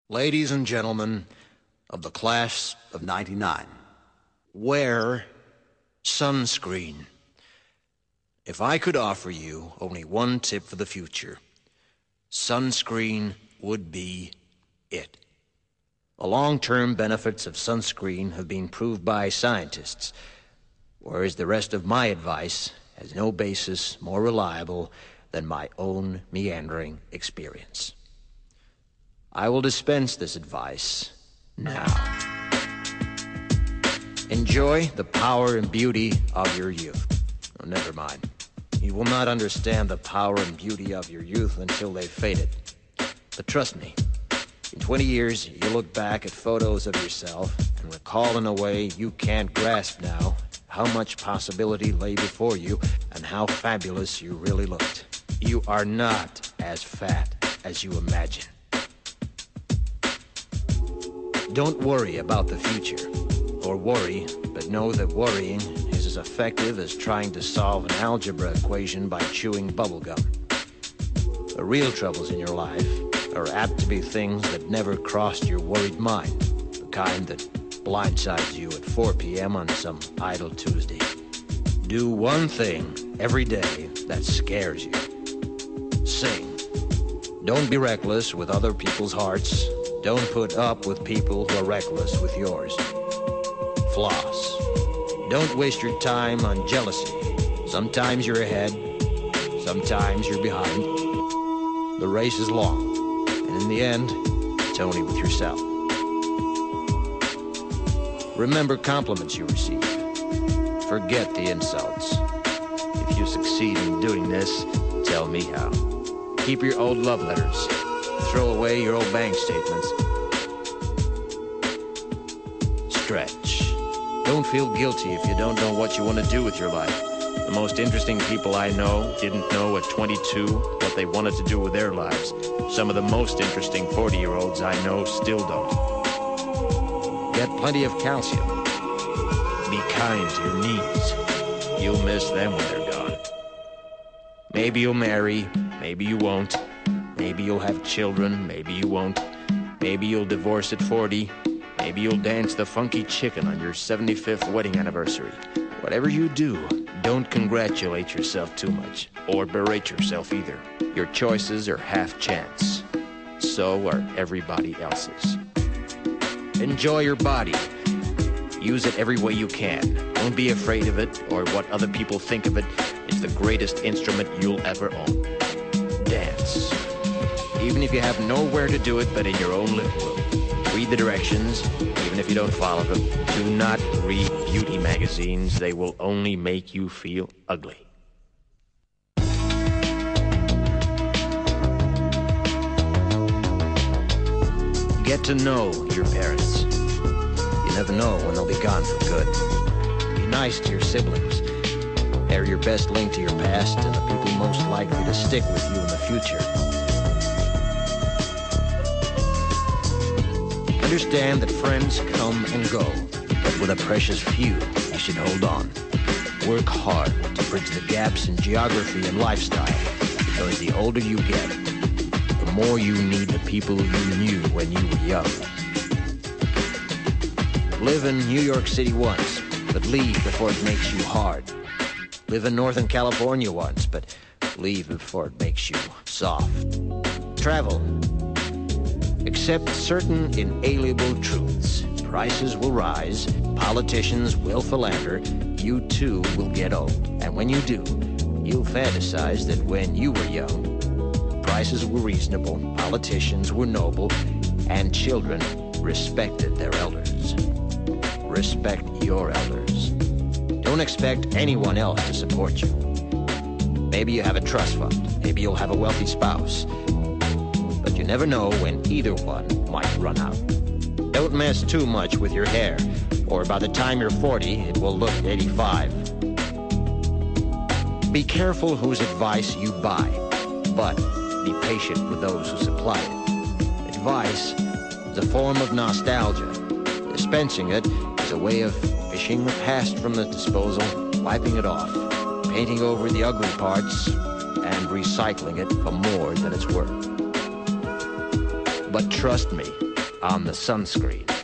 Ladies and gentlemen of the class of '99, wear sunscreen. If I could offer you only one tip for the future, sunscreen would be it. The long-term benefits of sunscreen have been proved by scientists, whereas the rest of my advice has no basis more reliable than my own meandering experience. I will dispense this advice now. Enjoy the power and beauty of your youth. Oh, never mind. You will not understand the power and beauty of your youth until they've faded. But trust me, in 20 years, you'll look back at photos of yourself and recall in a way you can't grasp now how much possibility lay before you and how fabulous you really looked. You are not as fat as you imagine. Don't worry about the future, or worry, but know that worrying is as effective as trying to solve an algebra equation by chewing bubblegum. The real troubles in your life are apt to be things that never crossed your worried mind, the kind that blindsides you at 4 p.m. on some idle Tuesday. Do one thing every day that scares you. Sing. Don't be reckless with other people's hearts. Don't put up with people who are reckless with yours. Floss. Don't waste your time on jealousy. Sometimes you're ahead, sometimes you're behind. The race is long, and in the end, it's only with yourself. Remember compliments you receive. Forget the insults. If you succeed in doing this, tell me how. Keep your old love letters. Throw away your old bank statements. Stretch. Don't feel guilty if you don't know what you want to do with your life. The most interesting people I know didn't know at 22 what they wanted to do with their lives. Some of the most interesting 40-year-olds I know still don't. Get plenty of calcium. Be kind to your knees. You'll miss them when they're gone. Maybe you'll marry, maybe you won't. Maybe you'll have children, maybe you won't. Maybe you'll divorce at 40. Maybe you'll dance the funky chicken on your 75th wedding anniversary. Whatever you do, don't congratulate yourself too much, or berate yourself either. Your choices are half chance. So are everybody else's. Enjoy your body. Use it every way you can. Don't be afraid of it or what other people think of it. It's the greatest instrument you'll ever own. Dance. Even if you have nowhere to do it but in your own living room. Read the directions, even if you don't follow them. Do not read beauty magazines. They will only make you feel ugly. Get to know your parents. You never know when they'll be gone for good. Be nice to your siblings. They're your best link to your past and the people most likely to stick with you in the future. Understand that friends come and go, but with a precious few, you should hold on. Work hard to bridge the gaps in geography and lifestyle, because the older you get, the more you need the people you knew when you were young. Live in New York City once, but leave before it makes you hard. Live in Northern California once, but leave before it makes you soft. Travel. Accept certain inalienable truths. Prices will rise, politicians will philander, you too will get old. And when you do, you'll fantasize that when you were young, prices were reasonable, politicians were noble, and children respected their elders. Respect your elders. Don't expect anyone else to support you. Maybe you have a trust fund, maybe you'll have a wealthy spouse. But you never know when either one might run out. Don't mess too much with your hair, or by the time you're 40, it will look 85. Be careful whose advice you buy, but be patient with those who supply it. Advice is a form of nostalgia. Dispensing it is a way of fishing the past from the disposal, wiping it off, painting over the ugly parts, and recycling it for more than it's worth. But trust me, on the Sunscreen.